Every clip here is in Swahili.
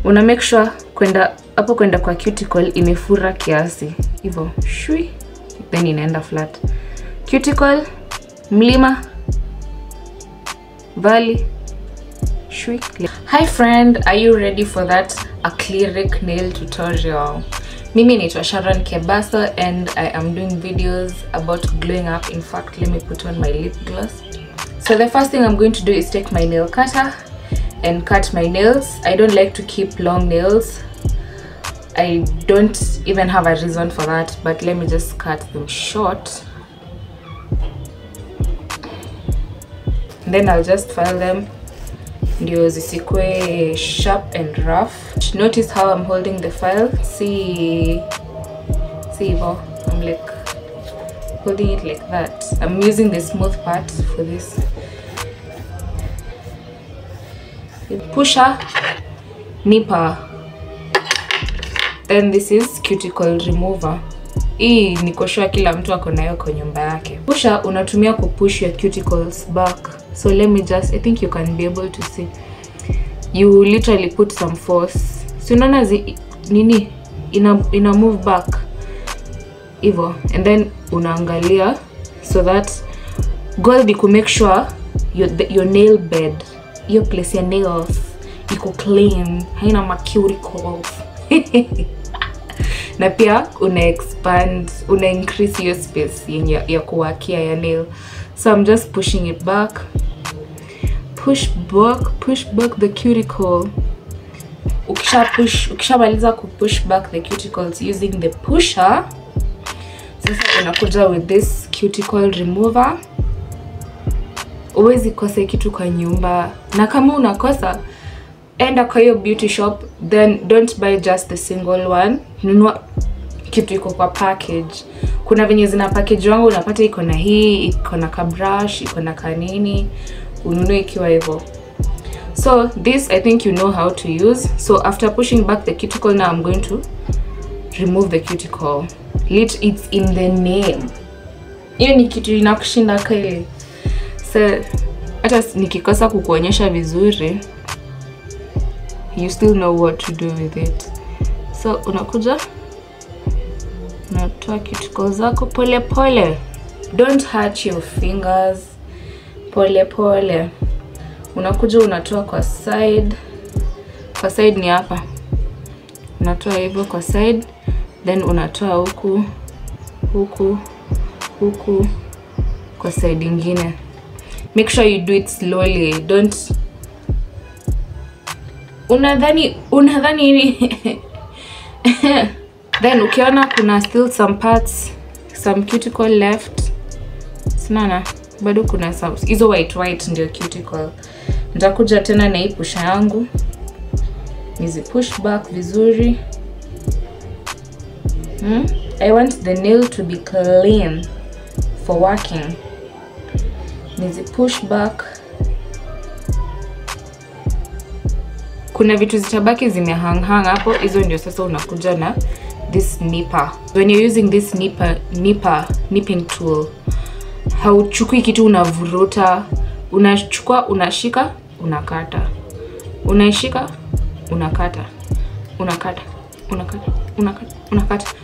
una make sure kwenda kwa cuticle imefura kiasi hivyo shui, then inaenda flat. Cuticle, mlima, valley, shui. Hi friend, are you ready for that acrylic nail tutorial? Mimi naitwa Sharon Kebasa and I am doing videos about glowing up. In fact, let me put on my lip gloss. So the first thing I'm going to do is take my nail cutter and cut my nails. I don't like to keep long nails. I don't even have a reason for that, but let me just cut them short. And then I'll just file them ndio zisikwe sharp and rough. Notice how I'm holding the file. See how I'm like holding it like that. I'm using the smooth part for this. Pusher, nipper. Then this is cuticle remover. Hii niko sure kila mtu ako nayo kwa nyumba yake. Pusher unatumia kupush your cuticles back. So let me just, I think you can be able to see. You literally put some force. So unaona nini ina move back hivyo, and then unaangalia so that goal ni ku make sure your nail bed, your place ya nails iko clean, haina mercuricals. Na pia una increase your space ya kuwakia ya nail. So I'm just pushing it back. Push back the cuticle. Ukishamaliza push back the cuticles using the pusher. Sasa unakuja with this cuticle remover. Uwezi kosa kitu kwa nyumba. Na kama unakosa, enda kwa hiyo beauty shop, then don't buy just the single one. Nunua kitu iko kwa package. Kuna venye zina package wangu unapata iko na hii, iko na ka brush, iko na kanini, ununue ikiwa hivyo. So this I think you know how to use. So after pushing back the cuticle, now I'm going to remove the cuticle. It's in the name. Hiyo ni kitu inakushinda kile. So hata nikikosa kukuonyesha vizuri, you still know what to do with it. So unakuja unatoa cuticle zako pole pole. Don't hurt your fingers. Pole pole. Unakuja unatoa kwa side. Kwa side ni hapa. Unatoa hivyo kwa side, then unatoa huku kwa side nyingine. Make sure you do it slowly. Don't unadhani then ukiona kuna still some parts, some cuticle left, sinana bado kuna some hizo white ndio cuticle. Nitakuja tena na hii pusha yangu nizi push back vizuri. I want the nail to be clean for working. Nizi push back. Kuna vitu zitabaki zimehang hapo, hizo ndio sasa unakuja na this nipper. When you're using this nipping tool, hauchukui kitu unavuruta. Unachukua, unashika, unakata. Unashika, unakata. Unakata.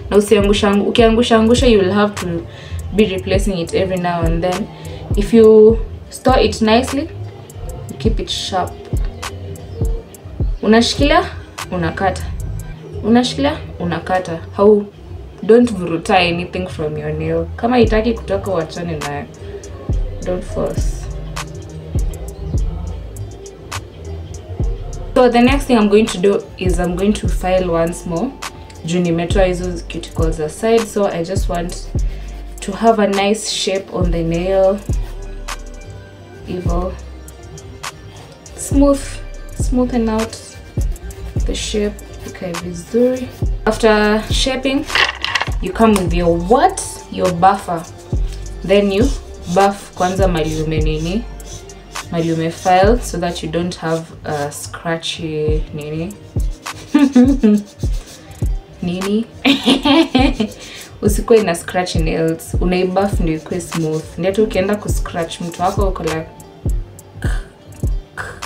Na ukiangusha you will have to be replacing it every now and then. If you store it nicely, you keep it sharp. Unashikilia, unakata. Unashikilia, unakata. Don't vuruta anything from your nail. Kama itaki kutoka wachane nayo. Don't force. So the next thing I'm going to do is I'm going to file once more. Juu nimetoa hizo cuticles aside, so I just want to have a nice shape on the nail. Evil. Smoothen out the shape. Okay, vizuri. After shaping, you come with your buffer. Then you buff kwanza mali file so that you don't have a scratchy nini. Usikuwe na scratchy nails. Unaibuff ndio ikuwe smooth. Ndio ukienda ku scratch mtu wako uko like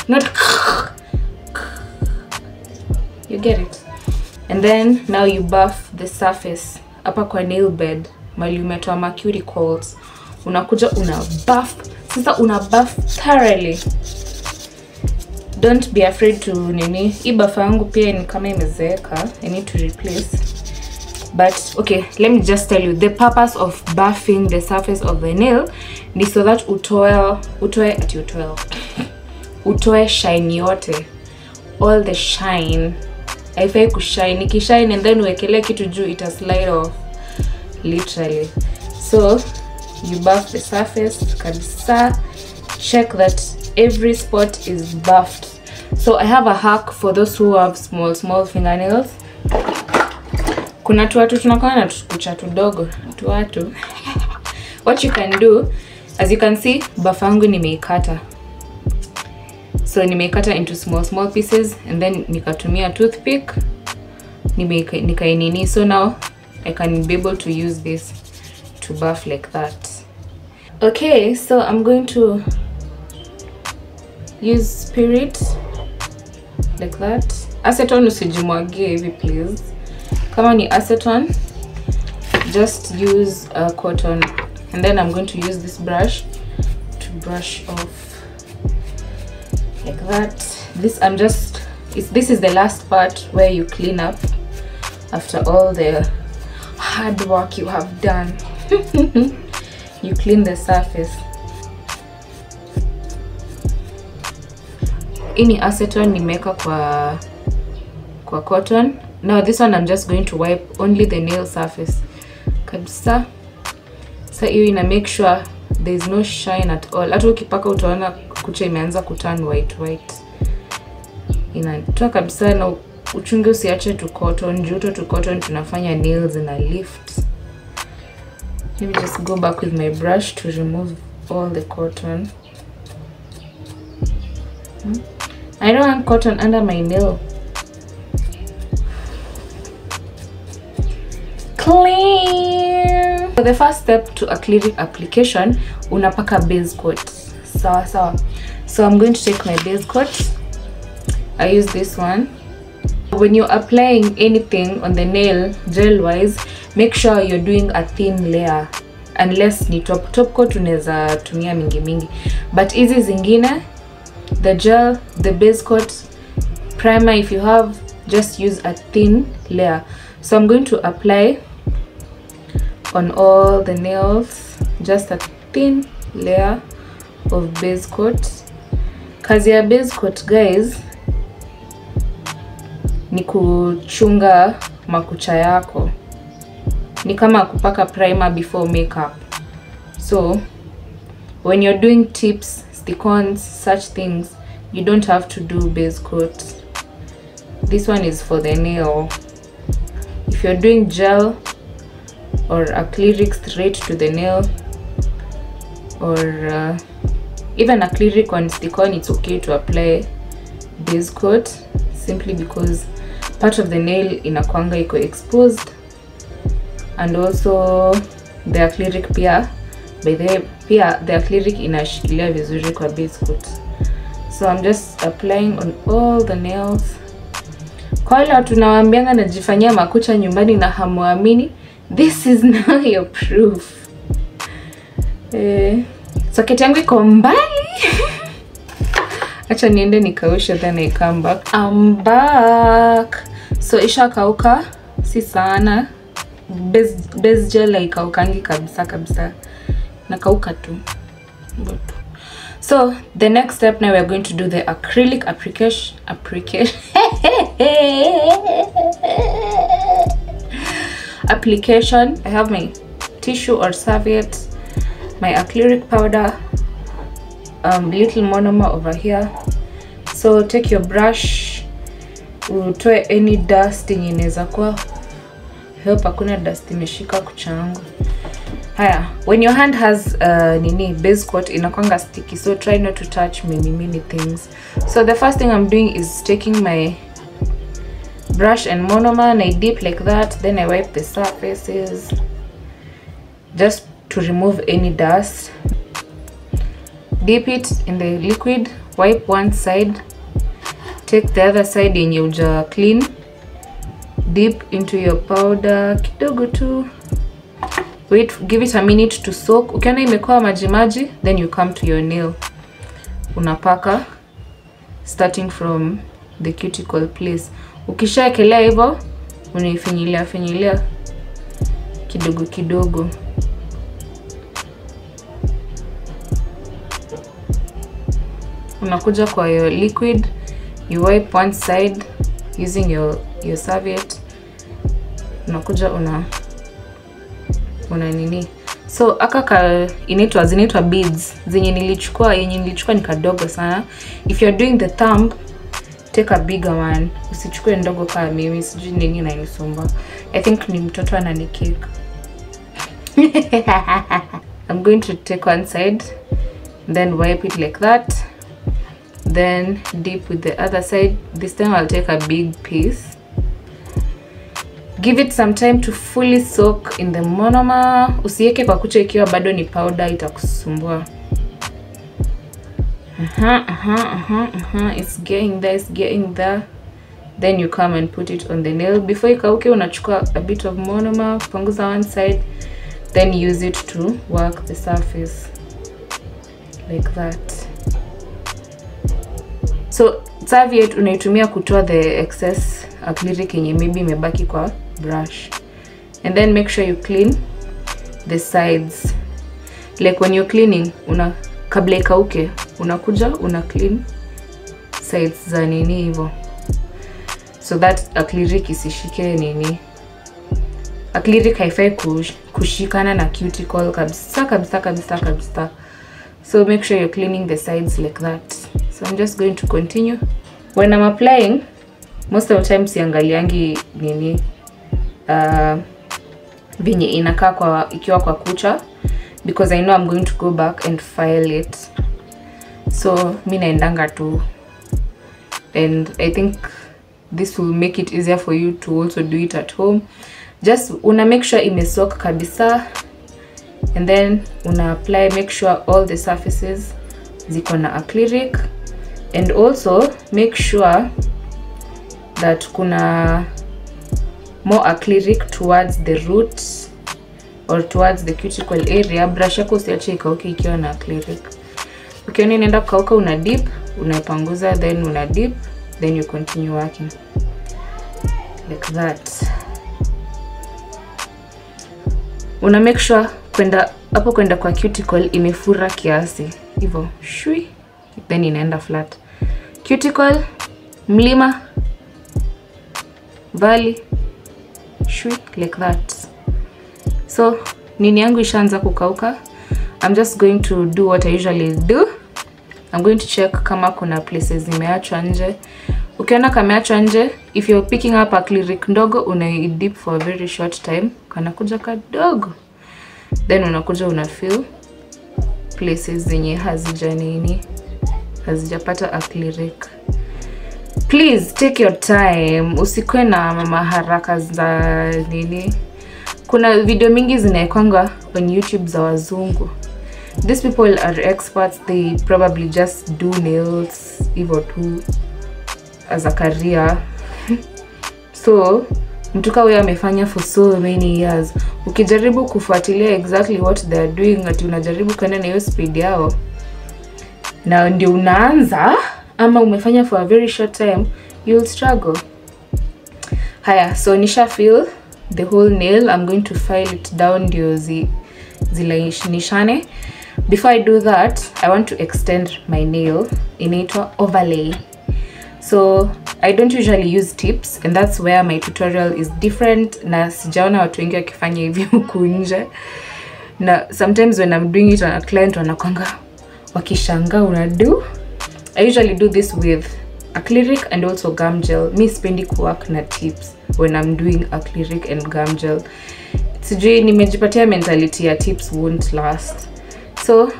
not You get it? And then now you buff the surface hapa kwa nail bed mali umetoa mercury coils. Unakuja una buff. Sasa una buff thoroughly. Don't be afraid to nini. Hii buff yangu pia ni kama imezeeka. I need to replace. But okay, let me just tell you the purpose of buffing the surface of the nail ni so that utoe shine yote. All the shine. Haifai kushine. Ikishine and then uwekele kitu juu ita slide off. Literally. So you buff the surface kabisa. Check that every spot is buffed. So I have a hack for those who have small fingernails. Kuna tuwatu tunakuwa na kucha tudogo. Tuwatu. What you can do, as you can see, buff yangu nimeikata. So nimeikata into small pieces and then nikatumia toothpick. Nikainini. So now I can be able to use this to buff like that. Okay, so I'm going to use spirit like that. Acetone usijimwagie hivi please. Kama ni acetone, just use a cotton. And then I'm going to use this brush to brush off like that. This is the last part where you clean up after all the hard work you have done. You clean the surface. Ini acetone nimeka kwa cotton. Now this one I'm just going to wipe only the nail surface kabisa. So you ina make sure there's no shine at all. Hata ukipaka utaona kucha imeanza kuturn white. Inatoa kabisa na uchunge usiache tu cotton. Juto tu cotton tunafanya nails na lift. Let me just go back with my brush to remove all the cotton. I don't want cotton under my nail. Clean. So the first step to acrylic application, unapaka base coat. Sawa. So I'm going to take my base coat. I use this one. When you're applying anything on the nail gel wise, make sure you're doing a thin layer. Unless ni top coat unaweza tumia mingi. But hizi zingine, the gel, the base coat, primer if you have, just use a thin layer. So I'm going to apply on all the nails just a thin layer of base coat. Kazi ya base coat guys ni kuchunga makucha yako. Ni kama kupaka primer before makeup. So when you're doing tips, stick-ons, such things, you don't have to do base coat. This one is for the nail. If you're doing gel or acrylic straight to the nail, or even acrylic on stick-on, it's okay to apply base coat simply because part of the nail inakuanga iko exposed, and also the acrylic pia, by the way, pia the acrylic inashikilia vizuri kwa base coat. So I'm just applying on all the nails. Kwa wale watu nawaambianga najifanyia makucha nyumbani na hamuamini, this is now your proof. Socket yangu iko mbali. Acha niende nikaushe then I come back. I'm back. So isha kauka, si sana. Base gel haikaukangi kabisa. Nakauka tu. So the next step now, we are going to do the acrylic application. Application. I have my tissue or serviette, my acrylic powder, little monomer over here. So take your brush, utoe any dust yenye inaweza kuwa. Hope hakuna dust imeshika kucha yangu. Haya, when your hand has base coat inakwanga sticky, so try not to touch many things. So the first thing I'm doing is taking my brush and monomer and I dip like that, then I wipe the surfaces just to remove any dust. Dip it in the liquid, wipe one side, take the other side yenye uja clean, dip into your powder kidogo tu. Wait, give it a minute to soak. Ukiona imekuwa maji maji, then you come to your nail. Unapaka starting from the cuticle place. Ukishaekelea hivyo, unaifinyilia kidogo kidogo. Unakuja kwa your liquid, you wipe one side using your serviette. Unakuja una nini. So aka zinaitwa beads. Yenye nilichukua ni kadogo sana. If you're doing the thumb, take a bigger one. Usichukue ndogo kama mimi, sijui nini inanisumba. I think ni mtoto ananikeka. I'm going to take one side, then wipe it like that. Then dip with the other side. This time I'll take a big piece. Give it some time to fully soak in the monomer. Usiweke kwa kucha ikiwa bado ni powder, itakusumbua. It's getting there. Then you come and put it on the nail. Before ikauke, unachukua a bit of monomer, panguza one side, then use it to work the surface like that. So serviette unaitumia kutoa the excess acrylic yenye maybe imebaki kwa brush. And then make sure you clean the sides. Like when you're cleaning, kabla ikauke, unakuja una clean sides za nini hivyo. So that acrylic isishike nini. Acrylic haifai kushikana na cuticle kabisa. So make sure you're cleaning the sides like that. So I'm just going to continue. When I'm applying, most of the time siangaliangi nini venye inakaa ikiwa kwa kucha, because I know I'm going to go back and file it. So mimi naendanga tu, and I think this will make it easier for you to also do it at home. Just una make sure imesoak kabisa, and then una apply, make sure all the surfaces ziko na acrylic, and also make sure that kuna more acrylic towards the roots or towards the cuticle area. Brush yako usiache ikauke ikiwa na acrylic. Ukiona inaenda kukauka, una dip, unaipanguza, then una dip, then you continue working like that. Una make sure kwenda kwa cuticle imefura kiasi hivyo, shui, then inaenda flat. Cuticle, mlima, valley, shui, like that. So nini yangu ishaanza kukauka. I'm just going to do what I usually do. I'm going to check kama kuna places zimeachwa nje. Ukiona kameachwa nje, if you're picking up acrylic ndogo, una dip for a very short time, kanakuja kadogo. Then unakuja una fill places zenye hazijapata acrylic. Please take your time. Usikwe na maharaka za nini. Kuna video mingi zinaekwanga on YouTube za wazungu. These people are experts. They probably just do nails hivyo tu as a career. So mtuka wewe amefanya for so many years. Ukijaribu kufuatilia exactly what they are doing, ati unajaribu kwenda na hiyo speed yao, na ndio unaanza, ama umefanya for a very short time, you'll struggle. Haya, so nisha fill the whole nail. I'm going to file it down ndio zilainishane. Before I do that, I want to extend my nail. Inaitwa overlay. So I don't usually use tips, and that's where my tutorial is different. Na sijaona watu wengi wakifanya hivi huku nje. Na sometimes when I'm doing it on a client, wanakwanga wakishangaa unadu. I usually do this with acrylic and also gum gel. Mi sipendi kuwork na tips when I'm doing acrylic and gum gel. Sijui nimejipatia mentality ya tips won't last. So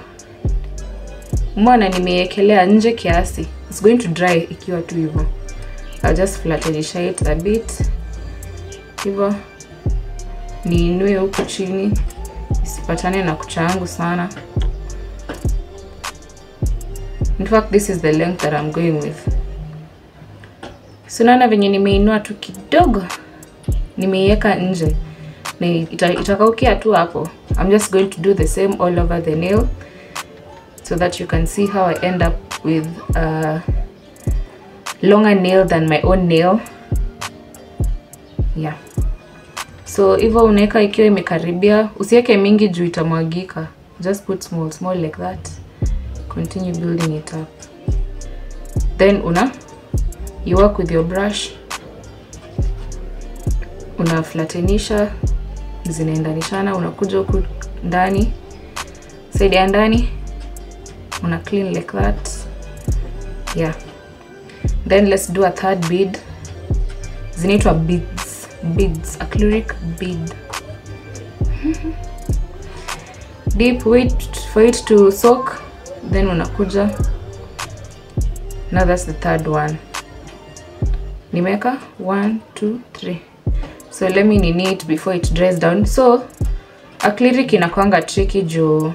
mwana nimeekelea nje kiasi. It's going to dry ikiwa tu hivyo. I'll just flattenish it a bit. Hivyo niinue huku chini isipatane na kucha yangu sana. In fact, this is the length that I'm going with. So naona venye nimeinua tu kidogo, nimeiweka nje na itakaukia tu hapo. I'm just going to do the same all over the nail so that you can see how I end up with a longer nail than my own nail. Yeah. So hivyo unaweka ikiwa imekaribia, usiweke mingi juu itamwagika. Just put small like that. Continue building it up. Then you work with your brush. Una flattenisha, zinaendanishana, unakuja huku ndani, side ya ndani, una clean like that. Yeah. Then let's do a third bead. Zinaitwa beads, acrylic bead. Deep, wait for it to soak, then unakuja. Now that's the third one. Nimeka 1 2 3. So let me knead it before it dries down. So acrylic inakuanga tricky juu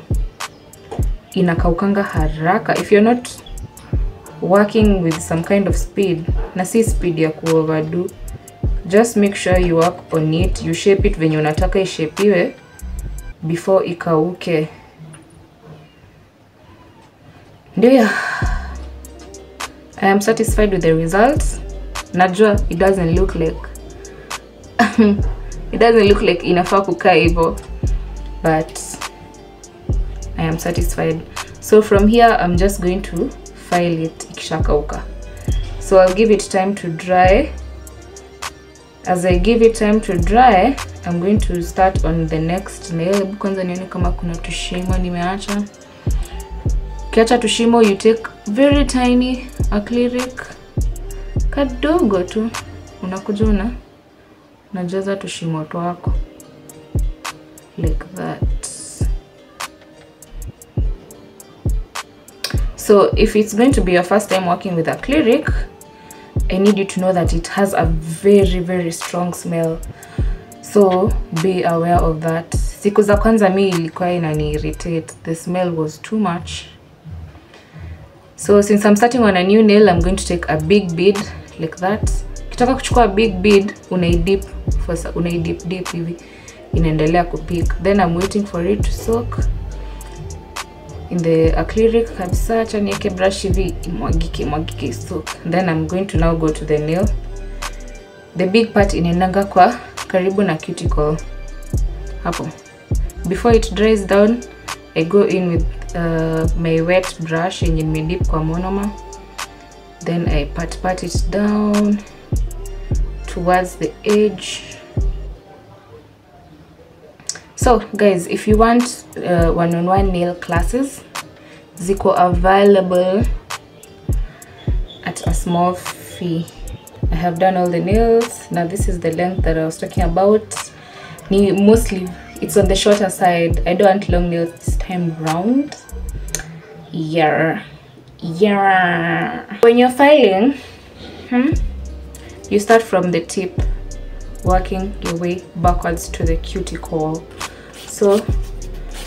inakaukanga haraka if you're not working with some kind of speed. Na si speed ya ku overdo. Just make sure you work on it, you shape it venye unataka ishapiwe before ikauke. Ndio. I am satisfied with the results. Najua it doesn't look like inafaa kukaa hivyo, but I am satisfied. So from here I'm just going to file it ikishakauka. So I'll give it time to dry. As I give it time to dry, I'm going to start on the next nail. Kwanza nione kama kuna tushimo nimeacha. Kiacha tushimo, you take very tiny acrylic kadogo tu, unakuja unajaza tushimo twako like that. So if it's going to be your first time working with acrylic, I need you to know that it has a very strong smell. So be aware of that. Siku za kwanza mi ilikuwa inani irritate. The smell was too much. So since I'm starting on a new nail, I'm going to take a big bead like that. Kitaka kuchukua big bead, unaidip hivi, inaendelea kupik. Then I'm waiting for it to soak in the acrylic kabisa. Acha niweke brush hivi imwagike soak. Then I'm going to now go to the nail. The big part inaendanga kwa karibu na cuticle hapo. Before it dries down, I go in with my wet brush yenye nimedip kwa monomer. Then I pat it down towards the edge. So guys, if you want one-on-one nail classes, ziko available at a small fee. I have done all the nails. Now this is the length that I was talking about. Mostly it's on the shorter side. I don't want long nails this time round. Yeah. When you're filing, you start from the tip, working your way backwards to the cuticle. So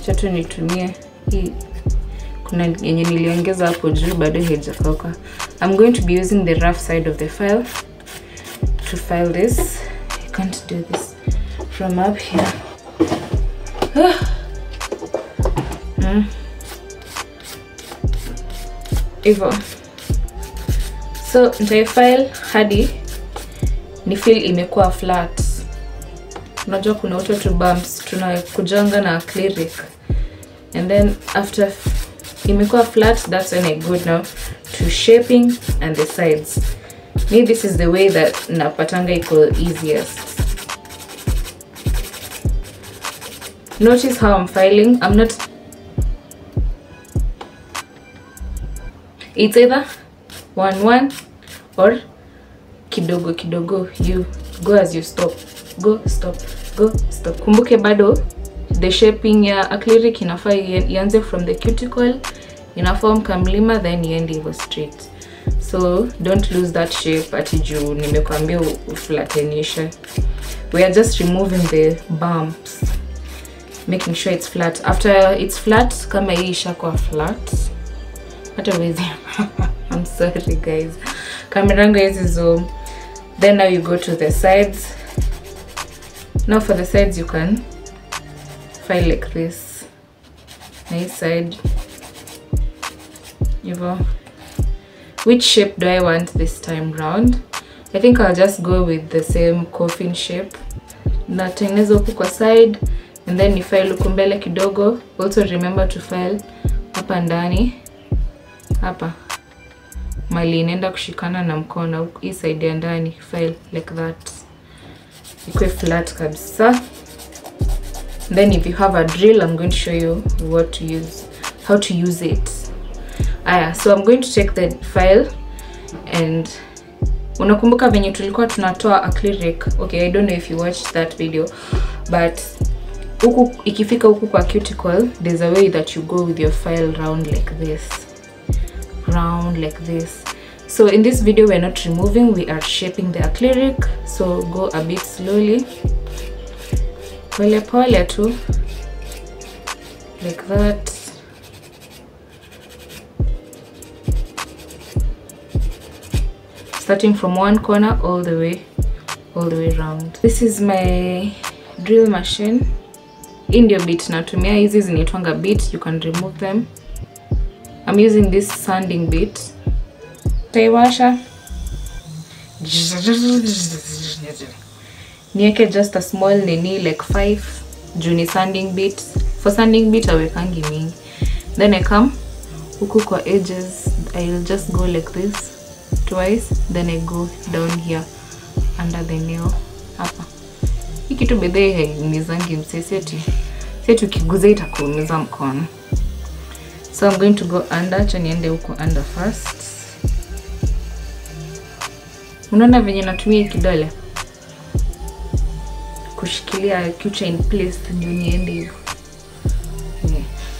chatu nitumie hii, kuna yenye niliongeza hapo juu bado haijakauka. I'm going to be using the rough side of the file to file this. I can't do this from up here. Hivyo. So nitaifile hadi ni feel imekuwa flat. Unajua kuna auto bumps tunakujanga na acrylic, and then after imekuwa flat, that's when I go now to shaping and the sides. Maybe this is the way that napatanga iko easiest. Notice how I'm filing. I'm not, it's either 1-1 or kidogo. You go as you stop, go stop, go stop. Kumbuke bado the shaping ya acrylic inafaa ianze from the cuticle, inaform kamlima, then iende hivyo straight. So don't lose that shape ati juu nimekuambia uflattenisha. We are just removing the bumps, making sure it's flat. After it's flat, kama hii ishakuwa flat, otherwise I'm sorry guys, camera yangu hizi zoom. Then now you go to the sides. Now for the sides, you can file like this. Nice side. Which shape do I want this time round? I think I'll just go with the same coffin shape. Natengeneza huku kwa side, and then ni file huku mbele kidogo. Also remember to file hapa ndani. Hapa mali inaenda kushikana na mkono, hii side ya ndani file like that. Ikuwe flat kabisa. Then if you have a drill, I'm going to show you how to use it. So I'm going to take the file, and unakumbuka venye tulikuwa tunatoa acrylic. Okay, I don't know if you watched that video, but huku ikifika huku kwa cuticle, there's a way that you go with your file round like this. So in this video, we're not removing, we are shaping the acrylic. So go a bit slowly. Pole pole too. Like that. Starting from one corner all the way around. This is my drill machine. Indio bit natumia, hizi zinaitwanga bit, you can remove them. I'm using this sanding bit. Taiwasha. Nieke just a small nini like 5 juni sanding bit. For sanding bit awekangi mingi. Then I come huku kwa edges, I'll just go like this twice, then I go down here under the nail hapa. Hii kitu bedhe nizangi mseseti. Seti ukiguza itakuumiza mkono. So I'm going to go under, acha niende huko under first. Unaona venye natumia kidole kushikilia kucha in place ndio niende hivyo.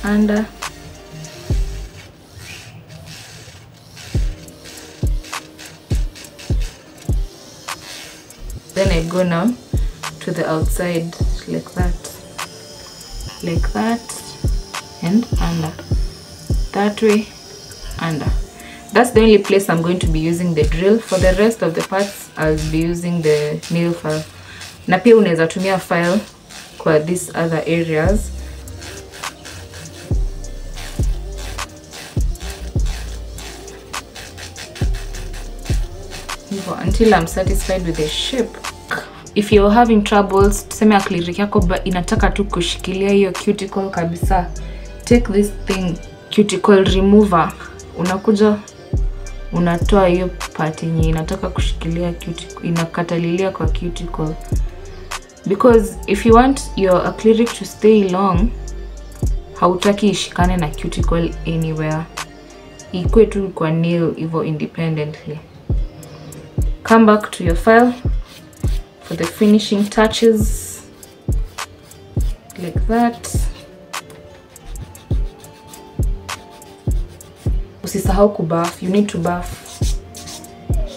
Under. Then I go now to the outside like that, and under. That way, under. That's the only place I'm going to be using the drill. For the rest of the parts, I'll be using the nail file. Na pia unaweza tumia file kwa these other areas. Until I'm satisfied with the shape. If you're having troubles, tuseme acrylic yako inataka tu kushikilia hiyo cuticle kabisa, take this thing, cuticle remover. Unakuja unatoa hiyo part yenye inataka kushikilia cuticle, inakatalilia kwa cuticle. Because if you want your acrylic to stay long, hautaki ishikane na cuticle anywhere. Ikue tu kwa nail hivyo independently. Come back to your file for the finishing touches, like that. Usisahau kubuff. You need to buff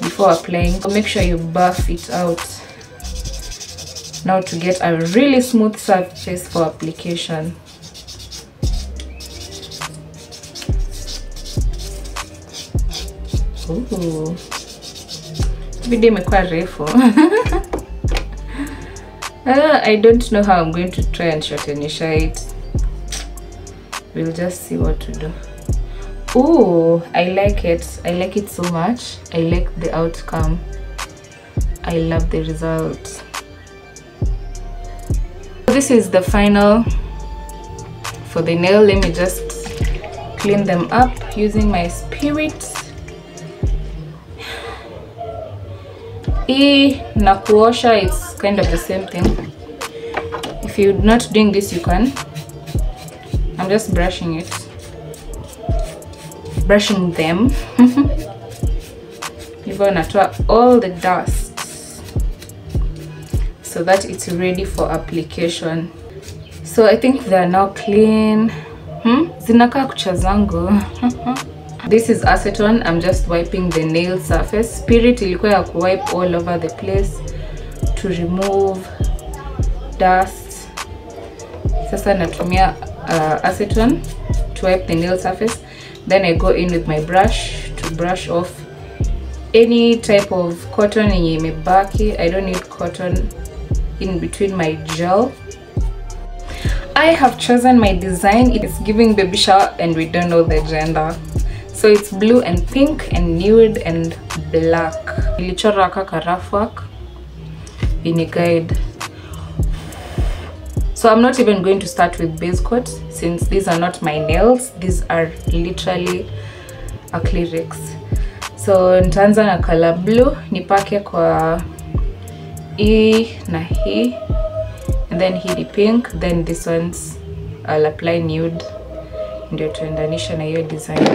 before applying. So make sure you buff it out now to get a really smooth surface for application. Ooh. Video imekuwa refu. I don't know how I'm going to try and shortenish it. We'll just see what to do. Oh, I like it. I like it so much. I like the outcome. I love the result. This is the final for the nail. Let me just clean them up using my spirit. Na kuosha, it's kind of the same thing. If you're not doing this, you can. I'm just brushing them. Hivyo natoa all the dust so that it's ready for application. So I think they are now clean. Zinakaa kucha zangu. This is acetone. I'm just wiping the nail surface. Spirit ilikuwa ya wipe all over the place to remove dust. Sasa natumia acetone to wipe the nail surface. Then I go in with my brush to brush off any type of cotton yenye imebaki. I don't need cotton in between my gel. I have chosen my design. It's giving baby shower and we don't know the gender. So it's blue and pink and nude and black. Nilichora kaka rough work in a guide. So I'm not even going to start with base coat since these are not my nails. These are literally acrylics. So nitaanza na color blue, nipake kwa hii na hii, and then hii ni pink, then this ones I'll apply nude ndio tuendanisha na hiyo design.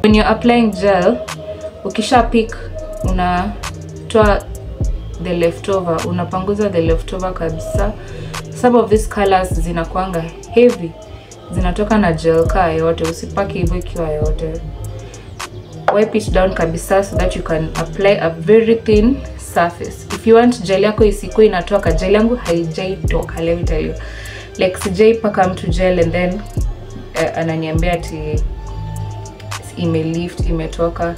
When you're applying gel, ukisha pick unatoa the leftover, unapanguza the leftover kabisa. Some of these colors zinakuanga heavy, zinatoka na gel kaa yote, usipaki hivyo ikiwa yote. Wipe it down kabisa so that you can apply a very thin surface. If you want gel yako isikuwe inatoka, gel yangu haijaitoka, let me tell you. Like sijai paka mtu gel and then ananiambia ati imelift, imetoka.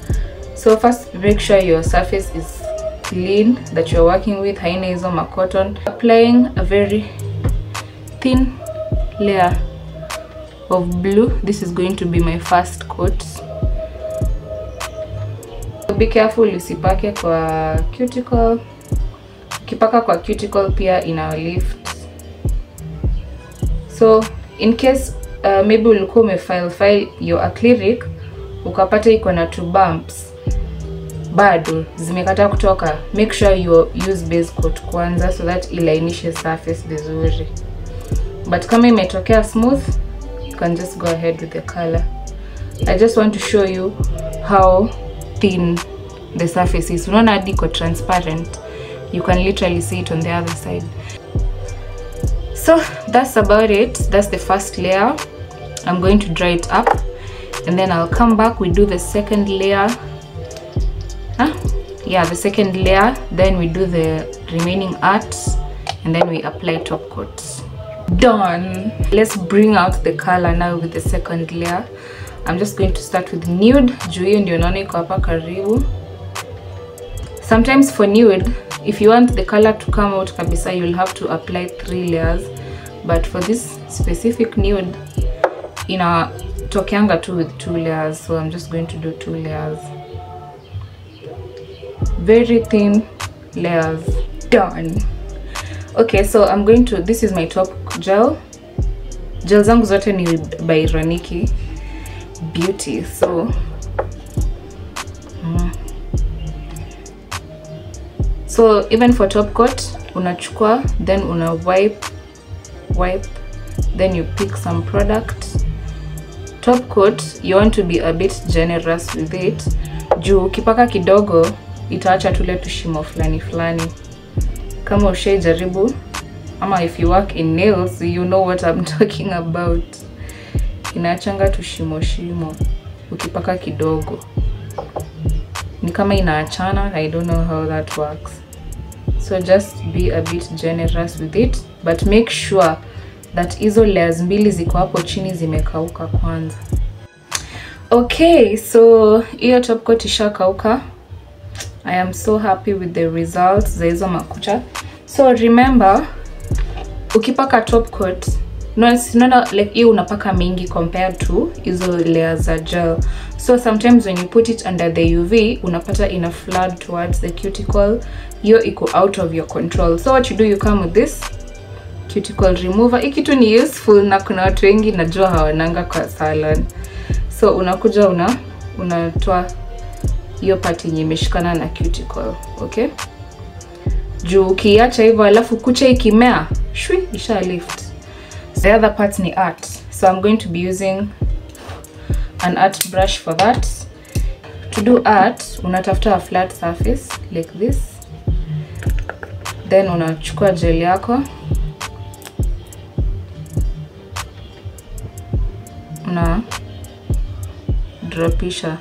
So first make sure your surface is clean that you're working with, haina hizo ma cotton. Applying a very thin layer of blue. This is going to be my first coat. Be careful usipake kwa cuticle. Ukipaka kwa cuticle pia ina lift. So in case maybe ulikuwa umefile your acrylic ukapata iko na 2 bumps bado zimekata kutoka, make sure you use base coat kwanza so that ilainishe surface vizuri. But kama imetokea smooth, you can just go ahead with the color. I just want to show you how thin the surface is. Unaona hadi iko transparent. You can literally see it on the other side. So that's about it. That's the first layer. I'm going to dry it up and then I'll come back. We do the second layer. Yeah, the second layer. Then we do the remaining arts and then we apply top coats. Done. Let's bring out the color now with the second layer. I'm just going to start with nude. Juu hiyo ndio naona iko hapa karibu. Sometimes for nude, if you want the color to come out kabisa, you'll have to apply 3 layers. But for this specific nude, inatokeanga tu with 2 layers. So I'm just going to do 2 layers. Very thin layers. Done. Okay, so I'm going to, this is my top gel. Gel zangu zote ni by Roniki Beauty. So even for top coat, unachukua, then una wipe, then you pick some product. Top coat, you want to be a bit generous with it. Juu ukipaka kidogo, itaacha tule tushimo flani. Kama ushajaribu, ama if you work in nails, you know what I'm talking about. Inaachanga tushimo ukipaka kidogo. Ni kama inaachana, I don't know how that works. So just be a bit generous with it, but make sure that hizo layers mbili ziko hapo chini zimekauka kwanza. Okay, so hiyo top coat ishakauka. I am so happy with the results za hizo makucha. So remember, ukipaka top coat, no like hiyo unapaka mingi compared to hizo layers za gel. So sometimes when you put it under the UV, unapata ina flood towards the cuticle. Hiyo iko out of your control. So what you do, you come with this cuticle remover. Hiki tu ni useful na kuna watu wengi najua hawananga kwa salon. So unakuja unatoa hiyo part yenye imeshikana na cuticle, okay? Juu ukiacha hivyo alafu kucha ikimea, shwi isha lift. The other part ni art. So I'm going to be using an art brush for that. To do art, unatafuta a flat surface like this. Then unachukua gel yako. Una dropisha.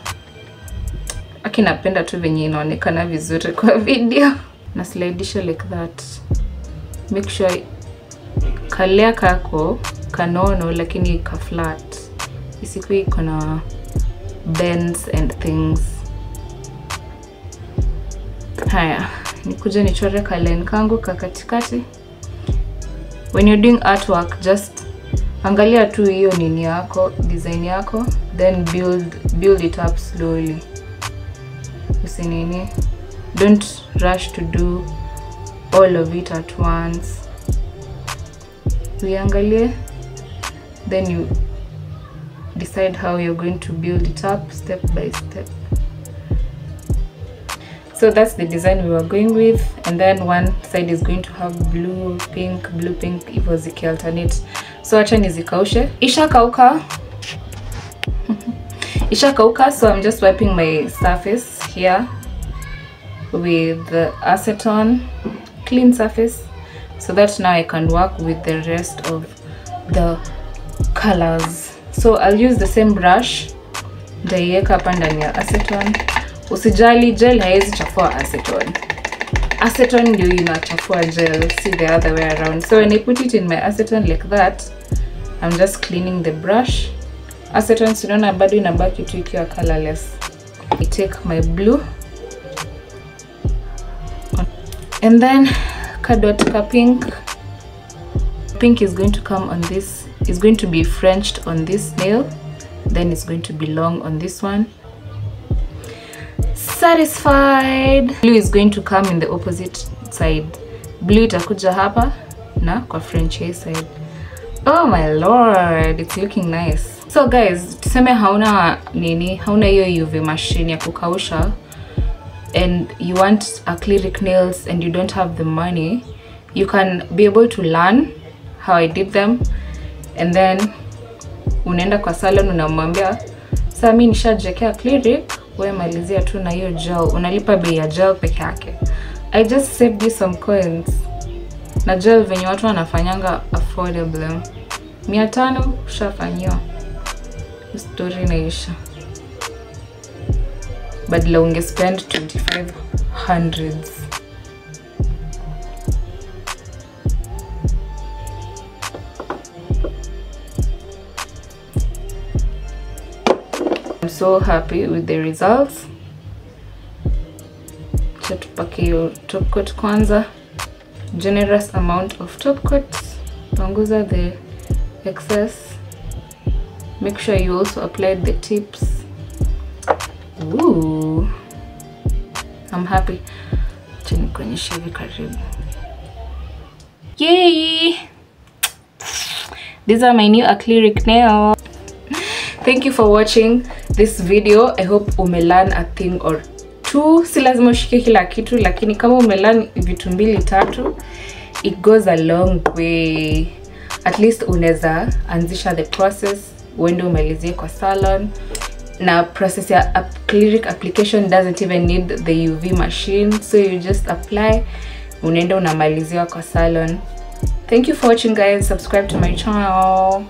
Aki napenda tu venye inaonekana vizuri kwa video. Na slidisha like that. Make sure kalea kako kanono lakini ka flat. Isikuwe iko na bends and things. Haya, nikuja nichore ka line kangu ka katikati. when you're doing artwork, just angalia tu hiyo nini yako, design yako, then build it up slowly. Usinini, don't rush to do all of it at once. Uiangalie, then you decide how you're going to build it up step by step. So that's the design we were going with, and then one side is going to have blue pink, if was alternate. So acha nizikaushe. Ishakauka. Ishakauka, so I'm just wiping my surface here with the acetone, clean surface, so that now I can work with the rest of the colors. So I'll use the same brush, ndaiweka hapa ndani ya acetone. Usijali, gel haiwezi chafua acetone. Acetone ndio inachafua gel, see the other way around. So when I put it in my acetone like that, I'm just cleaning the brush. Acetone sinaona bado inabaki tu ikiwa colorless. I take my blue and then ka pink. Pink is going to come on this, is going to be Frenched on this nail, then it's going to be long on this one. Satisfied. Blue is going to come in the opposite side. Blue itakuja hapa na kwa French hair side. Oh my lord, it's looking nice. So guys, tuseme hauna hiyo UV machine ya kukausha and you want acrylic nails and you don't have the money, you can be able to learn how I did them, and then unaenda kwa salon unamwambia, "Sasa mimi nishajiwekea acrylic, wewe malizia tu na hiyo gel." Unalipa bei ya gel peke yake. I just saved you some coins. Na gel venye watu wanafanyanga affordable. 500 ushafanywa. Story inaisha. But la unge spend 2500. I'm so happy with the results. Tupake hiyo top coat kwanza. Generous amount of top coat. Punguza the excess. Make sure you also applied the tips. Ooh, I'm happy. Chini kwenye shivi karibu. Yay! These are my new acrylic nails. Thank you for watching this video. I hope umelearn a thing or two. Si lazima ushike kila kitu, lakini kama umelearn vitu 2-3, it goes a long way. At least unaweza anzisha the process uende umalizie kwa salon. Na process ya acrylic application doesn't even need the UV machine, so you just apply, unaenda unamalizia kwa salon. Thank you for watching guys. Subscribe to my channel.